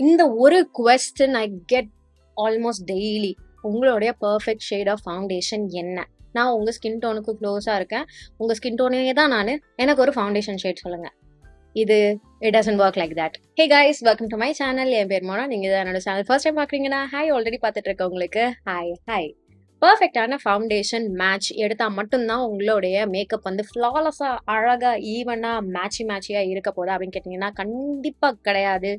இந்த ஒரு question I get almost daily. உங்களுடைய பர்ஃபெக்ட் ஷேட் ஆஃப் ஃபவுண்டேஷன் என்ன? நான் உங்க ஸ்கின் டோனுக்கு க்ளோஸா இருக்கேன், உங்க ஸ்கின் டோனே தான் நான், எனக்கு ஒரு ஃபவுண்டேஷன் ஷேட் சொல்லுங்க. இது it doesn't work like that. Hey guys, welcome to my channel. என் பேர் மோனா. நீங்க தான் என்னோட சேனல் ஃபர்ஸ்ட் டைம் பாக்குறீங்கன்னா ஹாய், ஆல்ரெடி பார்த்துட்டு இருக்கவங்களுக்கு ஹாய் ஹாய். பர்ஃபெக்டான ஃபவுண்டேஷன் மேட்ச் எடுத்தா மட்டும்தான் உங்களுடைய மேக்கப் வந்து ஃப்ளாலஸா அழகா ஈவனா மேட்சியா இருக்க போதா அப்படின்னு கேட்டீங்கன்னா கண்டிப்பா கிடையாது.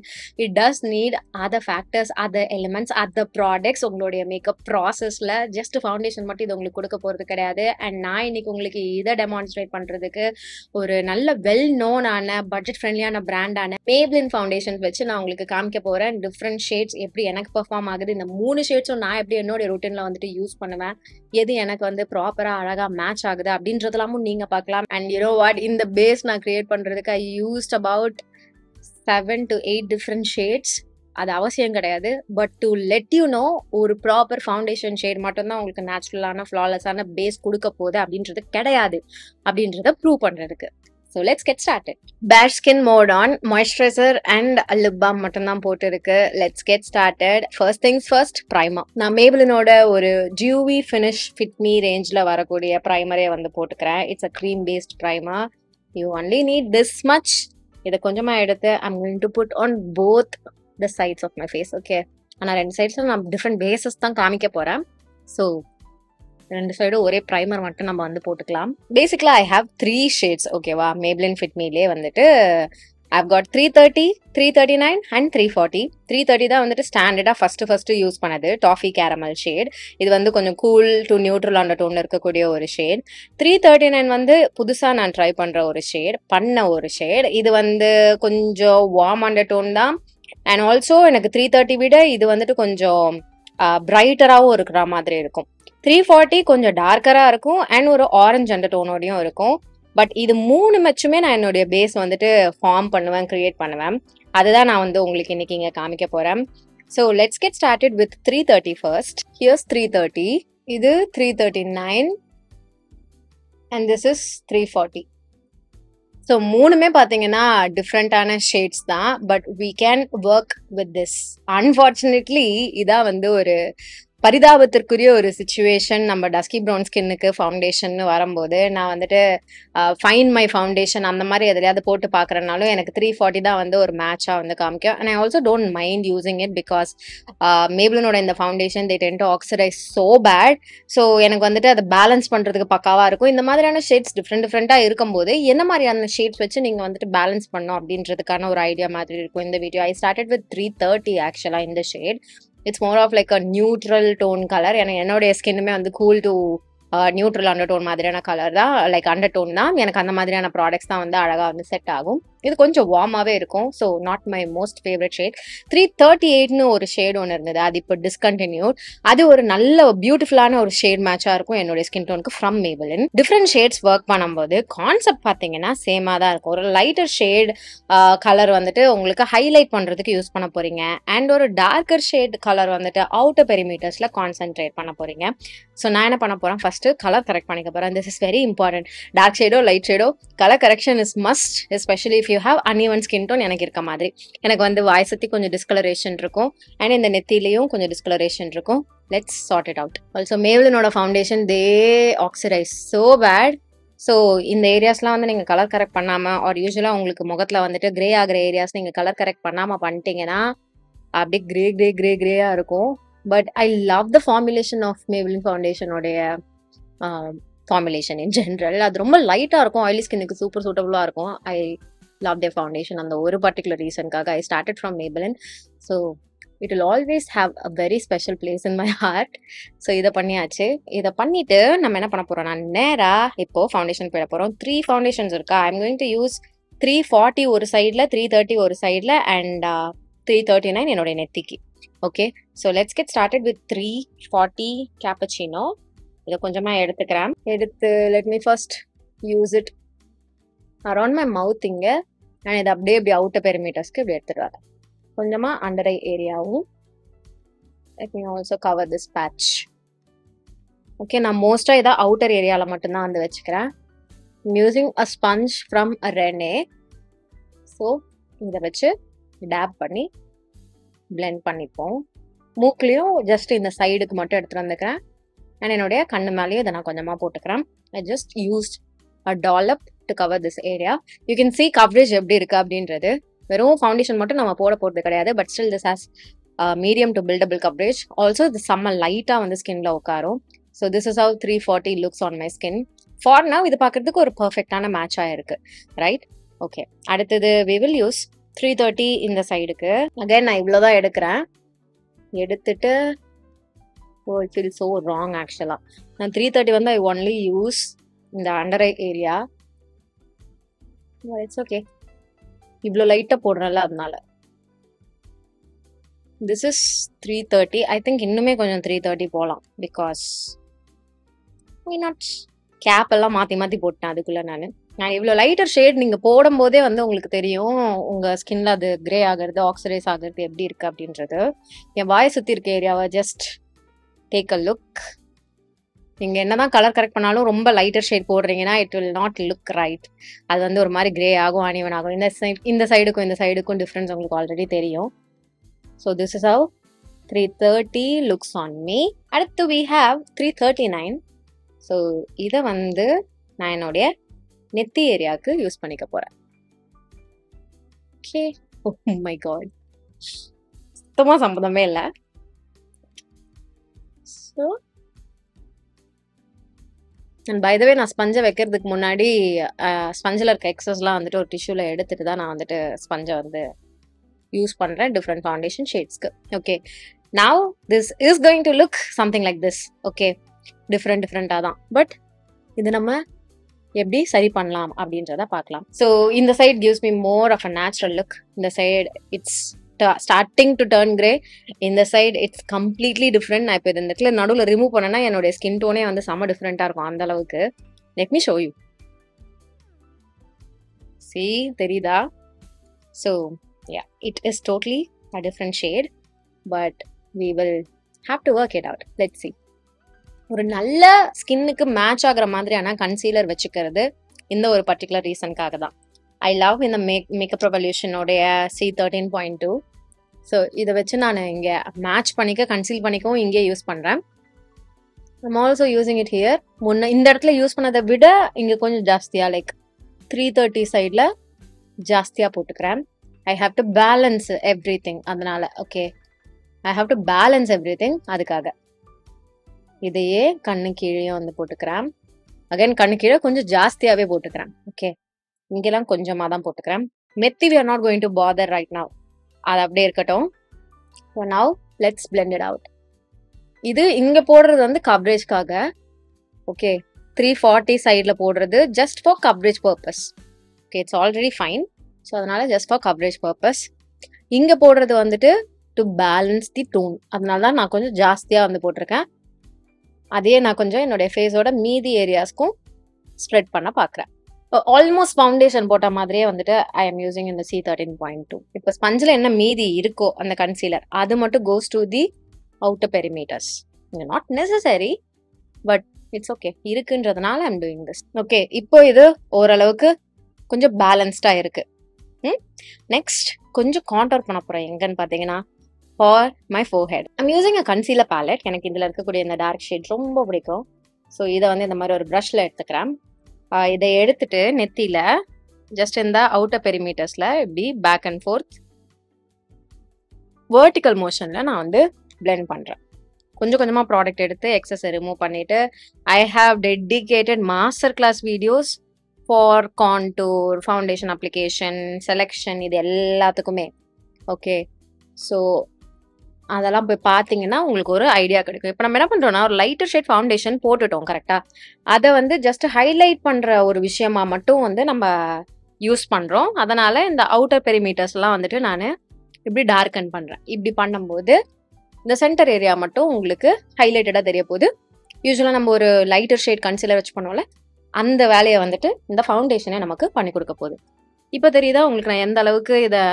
It does need other factors, other elements, other products. உங்களுடைய மேக்கப் ப்ராசஸ்ல ஜஸ்ட் ஃபவுண்டேஷன் மட்டும் இது உங்களுக்கு கொடுக்க போறது கிடையாது. அண்ட் நான் இன்னைக்கு உங்களுக்கு இதை டெமான்ஸ்ட்ரேட் பண்றதுக்கு ஒரு நல்ல வெல் நோனான பட்ஜெட் ஃப்ரெண்ட்லியான பிராண்டான மேப்ளின் ஃபவுண்டேஷன்ஸ் வச்சு நான் உங்களுக்கு காமிக்க போறேன். டிஃப்ரெண்ட் ஷேட்ஸ் எப்படி எனக்கு பெர்ஃபார்ம் ஆகுது, இந்த 3 ஷேட்ஸும் நான் எப்படி என்னோட ரூட்டீன்ல வந்துட்டு யூஸ் பண்ணுவேன், எது எனக்கு வந்து ப்ராப்பரா அழகா மேட்ச் ஆகுது அப்படின்றதெல்லாமும் நீங்க பார்க்கலாம். அண்ட் யூ நோ வாட், இந்த பேஸ் நான் கிரியேட் பண்றதுக்கு ஐ used about 7 to 8 different shades. அது அவசியம் கிடையாது, but to let you know ஒரு ப்ராப்பர் ஃபவுண்டேஷன் ஷேட் மட்டும்தான் உங்களுக்கு நேச்சுரலான ஃப்ளாலஸான பேஸ் கொடுக்க போகுது அப்படின்றது கிடையாது அப்படின்றத ப்ரூவ் பண்றதுக்கு. So let's get started. Bare skin mode on, moisturizer and lip balm மட்டும்தான் போட்டு இருக்கு. Let's get started. First things first, primer. நான் மேபிளினோட ஒரு dewy finish fit me ரேஞ்சில் வரக்கூடிய ப்ரைமரே வந்து போட்டுக்கிறேன். It's a cream based primer. You only need this much. இதை கொஞ்சமா எடுத்து I'm going to put on both the sides of my face. Okay, ஆனால் 2 சைட்ஸும் நான் டிஃப்ரெண்ட் பேசஸ் தான் காமிக்க போறேன். ஸோ 2 சைடும் ஒரே ப்ரைமர் மட்டும் நம்ம வந்து போட்டுக்கலாம். பேசிக்கலா ஐ ஹாவ் 3 ஷேட்ஸ். ஓகேவா, மேப்ளின் ஃபிட் மீலே வந்துட்டு I've got 330, 339 and 340. 330 தான் வந்துட்டு ஸ்டாண்டர்டா ஃபர்ஸ்ட் யூஸ் பண்ணது டாஃபி கேரமல் ஷேட். இது வந்து கொஞ்சம் கூல் டு நியூட்ரல் அந்த டோன்ல இருக்கக்கூடிய ஒரு ஷேட். 339 வந்து புதுசா நான் ட்ரை பண்ற ஒரு ஷேட். இது வந்து கொஞ்சம் வார்ம் அந்த டோன் தான். அண்ட் ஆல்சோ எனக்கு 330 விட இது வந்துட்டு கொஞ்சம் பிரைட்டராகவும் இருக்கிற மாதிரி இருக்கும். 340 கொஞ்சம் டார்க்கரா இருக்கும் அண்ட் ஒரு ஆரஞ்சு அந்த டோனோடையும் இருக்கும். பட் இது 3 மெச்சுமே நான் என்னுடைய பேஸ் வந்துட்டு ஃபார்ம் பண்ணுவேன், கிரியேட் பண்ணுவேன். அதுதான் நான் வந்து உங்களுக்கு இன்னைக்கு இங்க காமிக்க போறேன். So let's get started with 330 first. Here's 330, இது 339 அண்ட் திஸ் இஸ் 340. ஸோ 3மே பார்த்தீங்கன்னா டிஃப்ரெண்டான ஷேட்ஸ் தான், but we can work with this. Unfortunately இதான் வந்து ஒரு பரிதாபத்திற்குரிய ஒரு சிச்சுவேஷன். நம்ம டஸ்கி ப்ரௌன் ஸ்கின்னுக்கு ஃபவுண்டேஷன் வரும்போது நான் வந்துட்டு ஃபைன் மை ஃபவுண்டேஷன் அந்த மாதிரி எதுலையாவது போட்டு பார்க்குறனாலும் எனக்கு 340 தான் வந்து ஒரு மேட்சாக வந்து காமிக்கும். And I also don't mind using it because மேப்ளினோட இந்த foundation they tend to oxidize so bad. So எனக்கு வந்துட்டு அதை பேலன்ஸ் பண்ணுறதுக்கு பக்காவாக இருக்கும். இந்த மாதிரியான ஷேட்ஸ் டிஃப்ரெண்ட்டாக இருக்கும்போது என்ன மாதிரியான ஷேட்ஸ் வச்சு நீங்கள் வந்துட்டு பேலன்ஸ் பண்ணணும் அப்படின்றதுக்கான ஒரு ஐடியா மாதிரி இருக்கும் இந்த வீடியோ. ஐ ஸ்டார்டட் வித் 330 ஆக்சுவலாக இந்த shade. It's more of like a neutral tone color. ஏன்னா என்னுடைய ஸ்கின்னுமே வந்து cool to neutral undertone மாதிரியான கலர் தான், லைக் அண்டர் டோன் தான். எனக்கு அந்த மாதிரியான ப்ராடக்ட்ஸ் தான் வந்து அழகாக வந்து செட் ஆகும். இது கொஞ்சம் வார்மாகவே இருக்கும். So not my most favourite shade. 338னு ஒரு ஷேட் ஒன்று இருந்தது, அது இப்போ டிஸ்கண்டினியூட். அது ஒரு நல்ல பியூட்டிஃபுல்லான ஒரு ஷேட் மேட்சாக இருக்கும் என்னுடைய ஸ்கின் டோனுக்கு from Maybelline. Different shades work பண்ணும்போது கான்செப்ட் பார்த்தீங்கன்னா சேமாக தான் இருக்கும். ஒரு லைட்டர் ஷேட் கலர் வந்துட்டு உங்களுக்கு ஹைலைட் பண்ணுறதுக்கு யூஸ் பண்ண போறீங்க, அண்ட் ஒரு டார்க்கர் ஷேட் கலர் வந்துட்டு அவுட்டர் பெரிமீட்டர்ஸில் கான்சென்ட்ரேட் பண்ண போறீங்க. ஸோ நான் என்ன பண்ண போறேன், ஃபர்ஸ்ட் கலர் கரெக்ட் பண்ணிக்க போறேன். This is very important. Dark shadow light shadow colour correction is must, especially if you have uneven skin tone. எனக்கு இருக்க மாதிரி எனக்கு வந்து வாய் சுத்தி கொஞ்சம் டிஸ்கலரேஷன் இருக்கும், அண்ட் இந்த நெத்திலையும் கொஞ்சம் டிஸ்கலரேஷன் இருக்கும். Let's sort it out. Also மேப்ளினோட foundation they oxidize so bad. So இந்த ஏரியாஸ்லாம் வந்து நீங்கள் கலர் கரெக்ட் பண்ணாமல், ஆர் யூஸ்வலாக உங்களுக்கு முகத்தில் வந்துட்டு கிரே ஆகிற ஏரியாஸ் நீங்கள் கலர் கரெக்ட் பண்ணாமல் பண்ணிட்டீங்கன்னா அப்படியே கிரேயா இருக்கும். But I love the formulation of Maybelline ஃபவுண்டேஷனோடைய ஃபார்முலேஷன் இன் ஜென்ரல். அது ரொம்ப லைட்டாக இருக்கும், ஆயிலி ஸ்கின்னுக்கு சூப்பர் சூட்டபுளாக இருக்கும். ஐ love their foundation. அந்த ஒரு particular ரீசன்காக I started from Maybelline. So it will always have a very special place in my heart. So இதை பண்ணியாச்சு. இதை பண்ணிட்டு நம்ம என்ன பண்ண போறோம், நான் நேரா இப்போ ஃபவுண்டேஷன் போயிட போறோம். 3 ஃபவுண்டேஷன்ஸ் இருக்கா. I am going to use 340 ஒரு சைடில், 330 ஒரு சைடில், அண்ட் 339 என்னோட நெத்திக்கு. Okay, so let's get started with 340 cappuccino. இதை கொஞ்சமாக எடுத்துக்கிறேன். எடுத்து let me first use it around my mouth இங்கே, அண்ட் இது அப்படியே இப்படி அவுட்டர் பெரிமீட்டர்ஸ்க்கு இப்படி எடுத்துட்டு வரேன். கொஞ்சமாக அண்டர் ஐ ஏரியாவும். Let me also cover this patch. Okay, நான் மோஸ்ட்டாக இதை அவுட்டர் ஏரியாவில் மட்டும்தான் வந்து வச்சுக்கிறேன். Using a sponge from Renee. So இதை வச்சு டேப் பண்ணி blend பண்ணிப்போம். மூக்குலையும் ஜஸ்ட் இந்த சைடுக்கு மட்டும் எடுத்துட்டு வந்துக்கிறேன். அண்ட் என்னுடைய கண்ணு மேலேயும் இதை நான் கொஞ்சமாக போட்டுக்கிறேன். I just used a dollop to cover this area. You can see coverage எப்படி இருக்கு அப்படின்றது. வெறும் ஃபவுண்டேஷன் மட்டும் நம்ம போட போகிறது கிடையாது. But still this has medium to buildable coverage. Also இது செம்ம லைட்டாக வந்து ஸ்கின்ல உட்காரும். So this is have 340 looks on my skin. For now இது பார்க்கறதுக்கு ஒரு பர்ஃபெக்டான மேட்சாக இருக்கு, ரைட்? ஓகே, அடுத்தது we will use 330 இந்த சைடுக்கு. அகைன் நான் இவ்வளோதான் எடுக்கிறேன். எடுத்துட்டு இட் ஃபீல் ஸோ ராங் ஆக்சுவலாக. நான் 330 வந்து ஐ ஒன்லி யூஸ் இந்த under eye area. It's okay, இவ்வளோ லைட்டாக போடுறேன்ல அதனால. This is 330. ஐ திங்க் இன்னுமே கொஞ்சம் 330 போகலாம். Because why not? கேப் எல்லாம் மாற்றி மாற்றி போட்டேன் அதுக்குள்ளே. நான் இவ்வளோ லைட்டர் ஷேட் நீங்கள் போடும்போதே வந்து உங்களுக்கு தெரியும் உங்கள் ஸ்கின்ல அது கிரே ஆகிறது, ஆக்சிடைஸ் ஆகிறது எப்படி இருக்குது அப்படின்றது. என் வாயை சுற்றி இருக்க ஏரியாவை ஜஸ்ட் டேக் அ லுக். நீங்கள் என்ன தான் கலர் கரெக்ட் பண்ணாலும் ரொம்ப லைட்டர் ஷேட் போடுறீங்கன்னா it will not look right. அது வந்து ஒரு மாதிரி கிரே ஆகும், அனிவன் ஆகும். இந்த சைடுக்கும் டிஃப்ரென்ஸ் உங்களுக்கு ஆல்ரெடி தெரியும். So this is how 330 looks on me. அடுத்து we have 339. ஸோ இதை வந்து நான் என்னுடைய நெத்தி ஏரியாவுக்கு யூஸ் பண்ணிக்க போகிறேன். ஓகே, ஓ மை காட், சுத்தமாக சம்மந்தமே இல்லை. ஸோ அண்ட் பை த வே நான் ஸ்பஞ்சை வைக்கிறதுக்கு முன்னாடி ஸ்பஞ்சில் இருக்க எக்ஸஸ்லாம் வந்துட்டு ஒரு டிஷ்யூவில் எடுத்துட்டு தான் நான் வந்துட்டு ஸ்பஞ்சை வந்து யூஸ் பண்ணுறேன் டிஃப்ரெண்ட் ஃபவுண்டேஷன் ஷேட்ஸ்க்கு. Okay, now this is going to look something like this. Okay, டிஃப்ரெண்ட்டாக தான். பட் இது நம்ம எப்படி சரி பண்ணலாம் அப்படின்றத பார்க்கலாம். ஸோ இந்த side gives me more of a natural look. இந்த side it's starting to turn grey. இந்த சைடு இட்ஸ் கம்ப்ளீட்லி டிஃப்ரெண்ட். நான் இப்போ இந்த இடத்துல நடுவில் ரிமூவ் பண்ணேன்னா என்னுடைய ஸ்கின் டோனே வந்து செம்ம டிஃப்ரெண்ட்டாக இருக்கும் அந்த அளவுக்கு. Let me show you. See, தெரியுதா? So ya, it is totally a different shade. But we will have to work it out. Let's see. ஒரு நல்ல ஸ்கின்னுக்கு மேட்ச் ஆகிற மாதிரியான கன்சீலர் வச்சுக்கிறது இந்த ஒரு பர்டிகுலர் ரீசனுக்காக தான். ஐ லவ் இந்த மேக்கப் ரெவல்யூஷனோடைய C13.2. ஸோ இதை வச்சு நான் இங்கே மேட்ச் பண்ணிக்க, கன்சீல் பண்ணிக்கவும் இங்கே யூஸ் பண்ணுறேன். I'm also using it here. இந்த இடத்துல யூஸ் பண்ணதை விட இங்கே கொஞ்சம் ஜாஸ்தியாக, லைக் 330 சைடில் ஜாஸ்தியாக போட்டுக்கிறேன். I have to balance everything. அதனால okay, I have to balance everything. அதுக்காக இதையே கண்ணு கீழே வந்து போட்டுக்கிறேன். அகைன் கண்ணு கீழே கொஞ்சம் ஜாஸ்தியாகவே போட்டுக்கிறேன். ஓகே, இங்கெல்லாம் கொஞ்சமாக தான் போட்டுக்கிறேன். Methi we are not going to bother right now. அது அப்படியே இருக்கட்டும். So now let's blend it out. இது இங்கே போடுறது வந்து கவரேஜ்க்காக. ஓகே, 340 சைடில் போடுறது just for coverage purpose. Okay, it's already fine. So அதனால ஜஸ்ட் ஃபார் கவரேஜ் பர்பஸ். இங்கே போடுறது வந்துட்டு டு பேலன்ஸ் தி டோன். அதனால தான் நான் கொஞ்சம் ஜாஸ்தியாக வந்து போட்டிருக்கேன். அதையே நான் கொஞ்சம் என்னுடைய ஃபேஸோட மீதி ஏரியாஸ்க்கும் ஸ்ப்ரெட் பண்ண பார்க்குறேன். ஆல்மோஸ்ட் ஃபவுண்டேஷன் போட்ட மாதிரியே வந்துட்டு ஐ எம் யூஸிங் இந்த C13.2. இப்போ ஸ்பஞ்சில் என்ன மீதி இருக்கோ அந்த கன்சீலர் அது மட்டும் goes to the outer perimeters. Not necessary, but it's okay, இருக்குன்றதுனால ஐம் டூயிங் திஸ். ஓகே, இப்போ இது ஓரளவுக்கு கொஞ்சம் பேலன்ஸ்டாக இருக்கு. நெக்ஸ்ட் கொஞ்சம் கான்டோர் பண்ண போகிறேன். எங்கன்னு பார்த்தீங்கன்னா for my forehead I'm using a concealer ballot. எனக்கு இதில் இருக்கக்கூடிய இந்த டார்க் ஷேட் ரொம்ப பிடிக்கும். ஸோ இதை வந்து இந்த மாதிரி ஒரு ப்ரஷில் எடுத்துக்கிறேன். இதை எடுத்துட்டு நெத்தியில் ஜஸ்ட் இந்த அவுட்டர் பெரிமீட்டர்ஸில் இப்படி பேக் அண்ட் ஃபோர்த் வேர்டிக்கல் மோஷனில் நான் வந்து பிளெண்ட் பண்ணுறேன். கொஞ்சம் கொஞ்சமாக ப்ராடக்ட் எடுத்து எக்ஸஸை ரிமூவ் பண்ணிவிட்டு I have dedicated master class videos for contour, foundation application, selection, இது எல்லாத்துக்குமே. ஓகே, ஸோ அதெல்லாம் போய் பார்த்தீங்கன்னா உங்களுக்கு ஒரு ஐடியா கிடைக்கும். இப்போ நம்ம என்ன பண்ணுறோம்னா ஒரு லைட்டர் ஷேட் ஃபவுண்டேஷன் போட்டுட்டோம் கரெக்டாக. அதை வந்து ஜஸ்ட் ஹைலைட் பண்ணுற ஒரு விஷயமா மட்டும் வந்து நம்ம யூஸ் பண்ணுறோம். அதனால் இந்த அவுட்டர் பெரிமீட்டர்ஸ்லாம் வந்துட்டு நான் இப்படி டார்க்கன் பண்ணுறேன். இப்படி பண்ணும்போது இந்த சென்டர் ஏரியா மட்டும் உங்களுக்கு ஹைலைட்டடாக தெரிய போகுது. யூஸ்வலாக நம்ம ஒரு லைட்டர் ஷேட் கன்சீலர் வச்சு பண்ணுவோம்ல, அந்த வேலையை வந்துட்டு இந்த ஃபவுண்டேஷனே நமக்கு பண்ணி கொடுக்க போகுது. இப்போ தெரியுதா உங்களுக்கு நான் எந்த அளவுக்கு இதை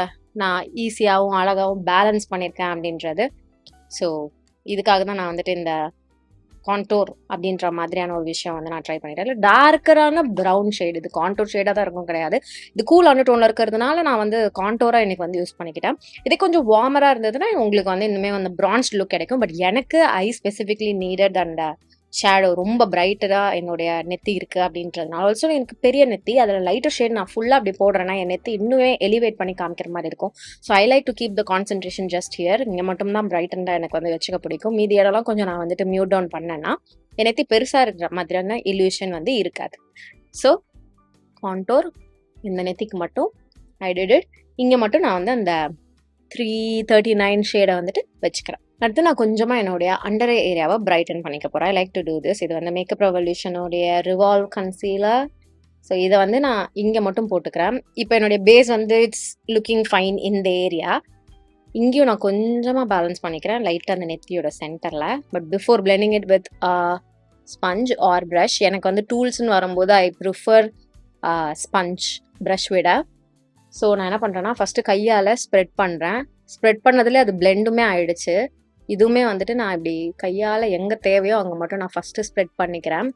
நான் ஈஸியாகவும் அழகாகவும் பேலன்ஸ் பண்ணியிருக்கேன் அப்படின்றது. ஸோ இதுக்காக தான் நான் வந்துட்டு இந்த கான்டோர் அப்படின்ற மாதிரியான ஒரு விஷயம் வந்து நான் ட்ரை பண்ணிட்டேன். இல்லை டார்க்கரான ப்ரௌன் ஷேட், இது கான்டோர் ஷேடாக தான் இருக்கும் கிடையாது. இது கூல் அண்டர்டோனில் இருக்கிறதுனால நான் வந்து கான்டோராக எனக்கு வந்து யூஸ் பண்ணிக்கிட்டேன். இதே கொஞ்சம் வார்மராக இருந்ததுன்னா உங்களுக்கு வந்து இன்னுமே வந்து பிரான்ச் லுக் கிடைக்கும். பட் எனக்கு ஐ ஸ்பெசிஃபிக்லி நீடட் அண்ட் ஷேடோ ரொம்ப பிரைட்டராக என்னுடைய நெத்தி இருக்குது அப்படின்றதுனால. ஆல்சோ எனக்கு பெரிய நெத்தி, அதில் லைட்டர் ஷேட் நான் ஃபுல்லாக அப்படி போடுறேன்னா என் நெத்தி இன்னுமே எலிவேட் பண்ணி காமிக்கிற மாதிரி இருக்கும். So I like to keep the concentration just here. இங்கே மட்டும் தான் பிரைட்டண்டாக எனக்கு வந்து வச்சுக்க பிடிக்கும். மீதி இடம்லாம் கொஞ்சம் நான் வந்துட்டு மியூட் டவுன் பண்ணேன்னா என் நெத்தி பெருசாக இருக்கிற மாதிரியான இல்யூஷன் வந்து இருக்காது. ஸோ கான்டோர் இந்த நெத்திக்கு மட்டும் ஐ டிட் இட். இங்கே மட்டும் நான் வந்து அந்த 339 ஷேடை வந்துட்டு வச்சுக்கிறேன். அடுத்து நான் கொஞ்சமாக என்னுடைய அண்டர் ஏரியாவை பிரைட்டன் பண்ணிக்க போகிறேன். I like to do this. இது வந்து மேக்கப் ரெவல்யூஷனுடைய ரிவால்வ் கன்சீலர். ஸோ இதை வந்து நான் இங்கே மட்டும் போட்டுக்கிறேன். இப்போ என்னுடைய பேஸ் வந்து இட்ஸ் லுக்கிங் ஃபைன் இந்த ஏரியா. இங்கேயும் நான் கொஞ்சமாக பேலன்ஸ் பண்ணிக்கிறேன் லைட்டாக அந்த நெத்தியோட சென்டரில். But before blending it with sponge or brush, எனக்கு வந்து டூல்ஸ்ன்னு வரும்போது ஐ ப்ரிஃபர் ஸ்பஞ்ச் ப்ரஷ் விட. ஸோ நான் என்ன பண்ணுறேன்னா ஃபஸ்ட்டு கையால் ஸ்ப்ரெட் பண்ணுறேன். ஸ்ப்ரெட் பண்ணதுலேயே அது பிளெண்டுமே ஆயிடுச்சு. இதுவுமே வந்துட்டு நான் இப்படி கையால் எங்கே தேவையோ அங்கே மட்டும் நான் ஃபஸ்ட்டு ஸ்ப்ரெட் பண்ணிக்கிறேன்.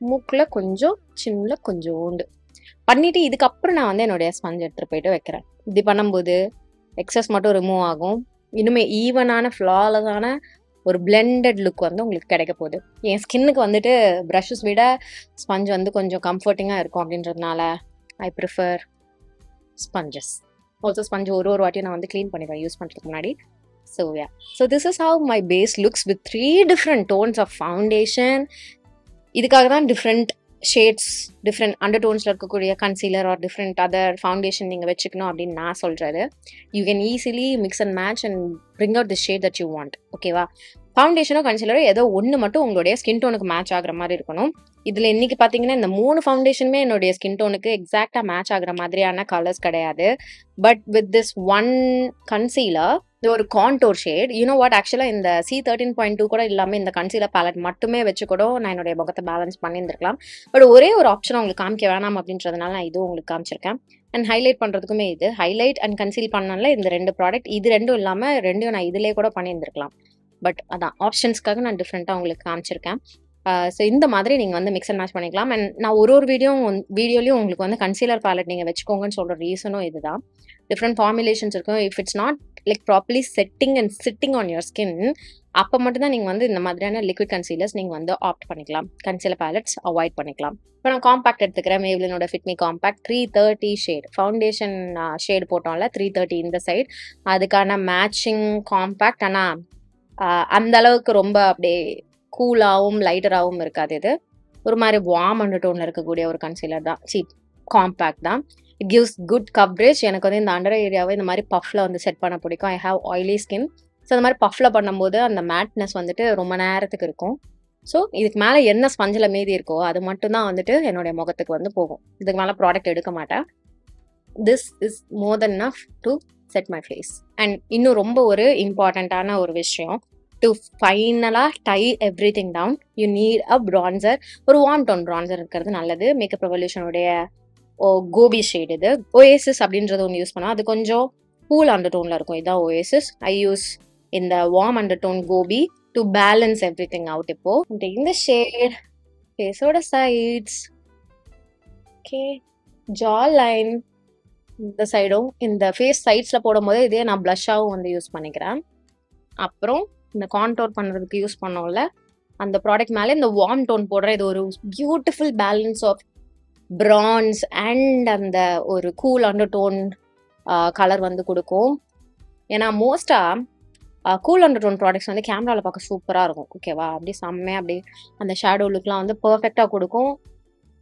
மூக்கில் கொஞ்சம், சின்ன கொஞ்சோண்டு பண்ணிவிட்டு இதுக்கப்புறம் நான் வந்து என்னுடைய ஸ்பஞ்ச் எடுத்துகிட்டு போயிட்டு வைக்கிறேன். இப்படி பண்ணும்போது எக்ஸஸ் மட்டும் ரிமூவ் ஆகும். இன்னுமே ஈவனான ஃப்ளாலஸான ஒரு பிளெண்டட் லுக் வந்து உங்களுக்கு கிடைக்க போகுது. என் ஸ்கின்னுக்கு வந்துட்டு ப்ரஷஸ் விட ஸ்பஞ்ச் வந்து கொஞ்சம் கம்ஃபர்டிங்காக இருக்கும் அப்படின்றதுனால I prefer sponges. Also sponge ஒரு வாட்டியும் நான் வந்து க்ளீன் பண்ணிடுவேன் யூஸ் பண்ணுறதுக்கு முன்னாடி. So yeah, so this is how my base looks with 3 different tones of foundation. இதுக்காக தான் டிஃப்ரெண்ட் ஷேட்ஸ், டிஃப்ரெண்ட் அண்டர்டோன்ஸில் இருக்கக்கூடிய concealer are different other foundation நீங்கள் வச்சுக்கணும் அப்படின்னு நான் சொல்கிறது. You can easily mix and match and bring out the shade that you want. ஓகேவா? ஃபவுண்டேஷனோ கன்சீலரோ ஏதோ ஒன்று மட்டும் உங்களுடைய ஸ்கின் டோனுக்கு மேட்ச் ஆகிற மாதிரி இருக்கணும். இதில் இன்றைக்கி பார்த்தீங்கன்னா இந்த 3 ஃபவுண்டேஷனுமே என்னுடைய ஸ்கின் டோனுக்கு எக்ஸாக்டாக மேட்ச் ஆகிற மாதிரியான கலர்ஸ் கிடையாது. But with this one concealer, இது ஒரு கான்டோர் ஷேட். யூனோ வாட், ஆக்சுவலாக இந்த C13.2 கூட இல்லாமல் இந்த கன்சீலர் பேலட் மட்டுமே வச்சு கூட நான் என்னுடைய முகத்தை பேலன்ஸ் பண்ணியிருந்திருக்கலாம். பட் ஒரே ஒரு ஆப்ஷன் உங்களுக்கு காமிக்க வேணாம் அப்படின்றதுனால நான் இதுவும் உங்களுக்கு காமிச்சிருக்கேன். அண்ட் ஹைலைட் பண்ணுறதுக்குமே இது ஹைலைட் அண்ட் கன்சீல் பண்ணனால இந்த 2 ப்ராடக்ட், இது ரெண்டும் இல்லாமல் ரெண்டையும் நான் இதிலே கூட பண்ணியிருந்திருக்கலாம். பட் அதான் ஆப்ஷன்ஸ்க்காக நான் டிஃப்ரெண்ட்டாக உங்களுக்கு காமிச்சிருக்கேன். ஸோ இந்த மாதிரி நீங்கள் வந்து மிக்ஸ் அண்ட் மேட்ச் பண்ணிக்கலாம். அண்ட் நான் ஒரு வீடியோலையும் உங்களுக்கு வந்து கன்சீலர் பேலட் நீங்கள் வச்சுக்கோங்கன்னு சொல்கிற ரீசனும் இதுதான். டிஃப்ரெண்ட் ஃபார்முலேஷன்ஸ் இருக்கும். If it's not like properly setting and sitting on your skin, அப்போ மட்டும்தான் நீங்கள் வந்து இந்த மாதிரியான லிக்விட் கன்சீலர்ஸ் நீங்கள் வந்து ஆப்ட் பண்ணிக்கலாம். கன்சீலர் பேலட்ஸ் அவாய்ட் பண்ணிக்கலாம். இப்போ நான் காம்பேக்ட் எடுத்துக்கிறேன். மேவ்லினோட ஃபிட்மி காம்பேக்ட் 330 ஷேட். ஃபவுண்டேஷன் ஷேட் போட்டோம்ல 330 இந்த சைட், அதுக்கான மேட்சிங் காம்பேக்ட். ஆனால் அந்த அளவுக்கு ரொம்ப அப்படியே கூலாகவும் லைட்டராகவும் இருக்காது. இது ஒரு மாதிரி வார்ம் அண்டர்டோனில் இருக்கக்கூடிய ஒரு கன்சீலர் தான், காம்பேக்ட் தான். It gives good coverage. எனக்கு வந்து இந்த அண்டர் ஏரியாவை இந்த மாதிரி பஃப்ல வந்து செட் பண்ண பிடிக்கும். I have oily skin. So அந்த மாதிரி பஃப்ல பண்ணும்போது அந்த மேட்னஸ் வந்துட்டு ரொம்ப நேரத்துக்கு இருக்கும். ஸோ இதுக்கு மேலே என்ன ஸ்பஞ்சில் மீதி இருக்கோ அது மட்டும்தான் வந்துட்டு என்னுடைய முகத்துக்கு வந்து போகும். இதுக்கு மேலே ப்ராடக்ட் எடுக்க மாட்டேன். This is more than enough to set my face. And இன்னும் ரொம்ப ஒரு இம்பார்ட்டண்ட்டான ஒரு விஷயம், டு ஃபைனலாக tie everything down you need a bronzer. ஒரு வார்ம் டோன் ப்ரான்சர் இருக்கிறது நல்லது. மேக்கப் ரெவல்யூஷனுடைய கோபி ஷேட் இது. ஓஎஸ்எஸ் அப்படின்றது ஒன்று யூஸ் பண்ணோம். அது கொஞ்சம் கூல் அண்டர் டோனில் இருக்கும். இதுதான் ஓஎஸ்எஸ். ஐ யூஸ் இந்த warm undertone coffee to balance everything out. இப்போ இந்த ஷேட் ஃபேஸோட சைட்ஸ், ஓகே, ஜா லைன் இந்த சைடும், இந்த ஃபேஸ் சைட்ஸில் போடும்போது இதே நான் ப்ளஷ்ஷாகவும் வந்து யூஸ் பண்ணிக்கிறேன். அப்புறம் இந்த கான்டோர் பண்ணுறதுக்கு யூஸ் பண்ணோம்ல அந்த ப்ராடக்ட் மேலே இந்த வார்ம் டோன் போடுற இது ஒரு beautiful balance of bronze and அந்த ஒரு கூல் அண்டர் டோன் கலர் வந்து கொடுக்கும். ஏன்னா மோஸ்ட்டாக கூல் அண்டர் டோன் ப்ராடக்ட்ஸ் வந்து கேமராவில் பார்க்க சூப்பராக இருக்கும். ஓகேவா? அப்படி செம்மையாக அப்படி அந்த ஷேடோ லுக்லாம் வந்து பர்ஃபெக்டாக கொடுக்கும்.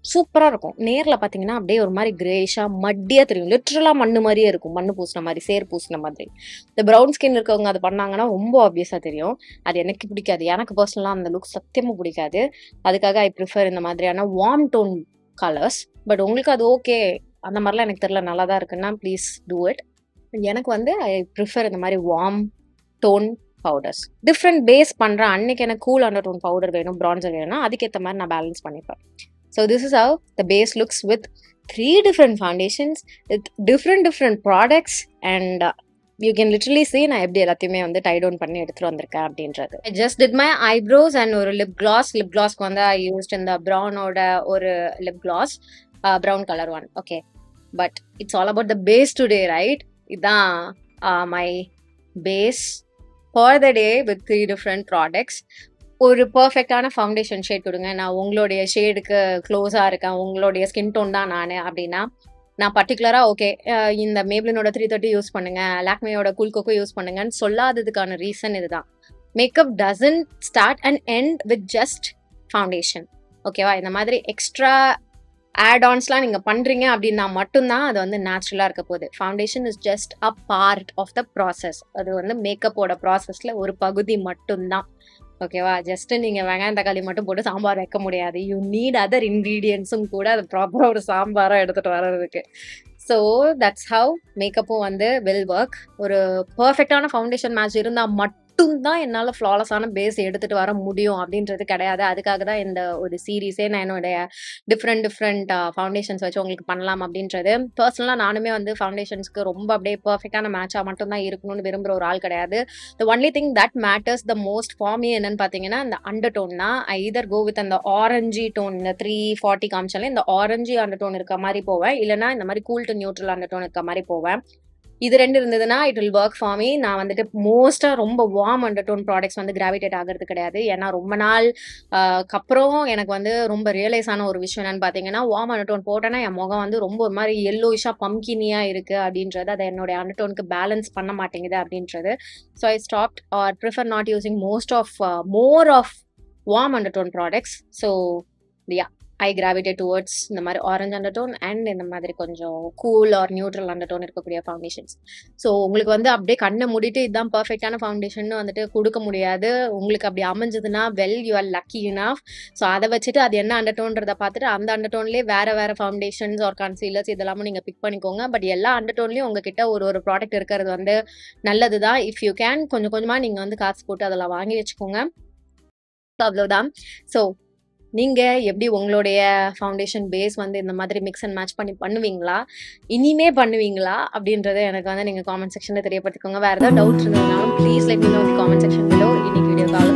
சூப்பராக இருக்கும். நேரில் பார்த்தீங்கன்னா அப்படியே ஒரு மாதிரி கிரேஷாக மட்டியாக தெரியும். லிட்ரலாக மண்ணு மாதிரியே இருக்கும். மண்ணு பூசின மாதிரி, சேர் பூசின மாதிரி. இந்த ப்ரௌன் ஸ்கின் இருக்கவங்க அது பண்ணாங்கன்னா ரொம்ப ஆப்வியஸாக தெரியும். அது எனக்கு பிடிக்காது. எனக்கு பர்சனலாக அந்த லுக் சத்தியமாக பிடிக்காது. அதுக்காக ஐ ப்ரிஃபர் இந்த மாதிரியான வார்ம் டோன் கலர்ஸ். பட் உங்களுக்கு அது ஓகே, அந்த மாதிரிலாம் எனக்கு தெரியல, நல்லா தான் இருக்குன்னா ப்ளீஸ் டூ இட். எனக்கு வந்து ஐ ப்ரிஃபர் இந்த மாதிரி warm tone powders. Different base பண்ணுறேன். அன்னைக்கு எனக்கு கூல் அண்டர் டோன் பவுடர் வேணும், ப்ரான்சர் வேணும்னா அதுக்கேற்ற மாதிரி நான் பேலன்ஸ் பண்ணிப்பேன். So this is how the base looks with 3 different foundations with different products and you can literally see நான் எப்படி எல்லாத்தையுமே வந்து டை டவுன் பண்ணி எடுத்துட்டு வந்திருக்கேன் அப்படின்றது. I just did my eyebrows and ஒரு லிப் கிளாஸ்க்கு வந்து ஐ யூஸ்ட் இந்த ப்ரௌனோட ஒரு lip gloss, brown colour one. Okay, but it's all about the base today, right? இதான் my base for the day with 3 different products. ஒரு பர்ஃபெக்டான foundation shade கொடுங்க, நான் உங்களுடைய ஷேடுக்கு க்ளோஸாக இருக்கேன், உங்களுடைய ஸ்கின் டோன் தான் நான் அப்படின்னா நான் பர்டிகுலராக ஓகே இந்த மேப்ளினோட 330 யூஸ் பண்ணுங்க, லாக்மேயோட கூல் கோகோ யூஸ் பண்ணுங்கன்னு சொல்லாததுக்கான ரீசன் இதுதான். Makeup doesn't start and end with just foundation. ஓகேவா? இந்த மாதிரி எக்ஸ்ட்ரா ஆட்-ஆன்ஸ்லாம் நீங்கள் பண்ணுறீங்க அப்படின்னா மட்டும்தான் அது வந்து நேச்சுரலாக இருக்க போகுது. Foundation is just a part of the process. அது வந்து மேக்கப்போட ப்ராசஸில் ஒரு பகுதி மட்டும்தான். ஓகேவா? ஜஸ்ட் நீங்கள் வெங்காயம் தக்காளி மட்டும் போட்டு சாம்பார் வைக்க முடியாது. யூ நீட் அதர் இன்க்ரீடியன்ஸும் கூட அது ப்ராப்பராக ஒரு சாம்பாராக எடுத்துகிட்டு வர்றதுக்கு. ஸோ தட்ஸ் ஹவ் மேக்கப்பும் வந்து வில் ஒர்க். ஒரு பர்ஃபெக்டான ஃபவுண்டேஷன் மேட்ச் இருந்தால் மட்டும்தான் என்னால் ஃப்ளாலஸான பேஸ் எடுத்துகிட்டு வர முடியும் அப்படின்றது கிடையாது. அதுக்காக தான் இந்த ஒரு சீரீஸே நான் என்னுடைய டிஃப்ரெண்ட் ஃபவுண்டேஷன்ஸ் வச்சு உங்களுக்கு பண்ணலாம் அப்படின்றது. பர்சனலாக நானுமே வந்து ஃபவுண்டேஷன்ஸ்க்கு ரொம்ப அப்படியே பர்ஃபெக்டான மேட்சாக மட்டும்தான் இருக்கணும்னு விரும்புகிற ஒரு ஆள் கிடையாது. The only thing that matters the most for me என்னன்னு பார்த்தீங்கன்னா இந்த அண்டர் டோன் தான். ஐ இதர் கோ வித் அந்த ஆரஞ்சி டோன், இந்த 340 காமிச்சாலே இந்த ஆரஞ்சி அண்டர் டோன் இருக்க மாதிரி போவேன், இல்லைனா இந்த மாதிரி cool to neutral undertone இருக்க மாதிரி போவேன். இது 2 இருந்ததுன்னா it will work for me. நான் வந்துட்டு மோஸ்ட்டாக ரொம்ப வார்ம் அண்டர் டோன் ப்ராடக்ட்ஸ் வந்து கிராவிடேட் ஆகிறது கிடையாது. ஏன்னா ரொம்ப நாள் அப்புறம் எனக்கு வந்து ரொம்ப ரியலைஸ் ஆன ஒரு விஷயம் என்னன்னு பார்த்தீங்கன்னா, வார்ம் அண்டர் டோன் போட்டேன்னா என் முகம் வந்து ரொம்ப ஒரு மாதிரி எல்லோயிஷாக பம்கினியாக இருக்குது அப்படின்றது, அதை என்னுடைய அண்டர் டோனுக்கு பேலன்ஸ் பண்ண மாட்டேங்குது அப்படின்றது. So I stopped or prefer not using more of warm undertone products. So yeah, I gravitate towards இந்த மாதிரி ஆரஞ்ச் அண்டர்டோன் அண்ட் இந்த மாதிரி கொஞ்சம் கூல் ஆர் நியூட்ரல் அண்டர்டோன் இருக்கக்கூடிய ஃபவுண்டேஷன்ஸ். ஸோ உங்களுக்கு வந்து அப்படியே கண்ணை மூடிட்டு இதுதான் பர்ஃபெக்டான ஃபவுண்டேஷன் வந்துட்டு கொடுக்க முடியாது. உங்களுக்கு அப்படி அமைஞ்சதுன்னா well you are lucky enough. ஸோ அதை வச்சுட்டு அது என்ன அண்டர்டோன்றதை பார்த்துட்டு அந்த அண்டர்டோன்லேயே வேறு ஃபவுண்டேஷன்ஸ் ஆர் கன்சீலர்ஸ் இதெல்லாமும் நீங்கள் பிக் பண்ணிக்கோங்க. பட் எல்லா அண்டர்டோன்லேயும் உங்ககிட்ட ஒரு ப்ராடக்ட் இருக்கிறது வந்து நல்லது தான். இஃப் யூ கேன் கொஞ்சம் கொஞ்சமாக நீங்கள் வந்து காசு போட்டு அதெல்லாம் வாங்கி வச்சுக்கோங்க. அவ்வளோதான். ஸோ நீங்கள் எப்படி உங்களுடைய ஃபவுண்டேஷன் பேஸ் வந்து இந்த மாதிரி மிக்ஸ் அண்ட் மேட்ச் பண்ணி பண்ணுவீங்களா, இனிமே பண்ணுவீங்களா அப்படின்றத எனக்கு வந்து நீங்கள் காமெண்ட் செக்ஷனில் தெரியப்படுத்திக்கோங்க. வேறு ஏதாவது டவுட் இருந்ததுனாலும் please let me know in comment section below. இன்னைக்கு வீடியோ கால்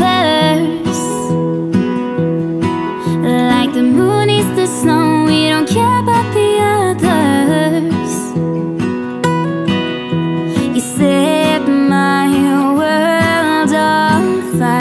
தான்.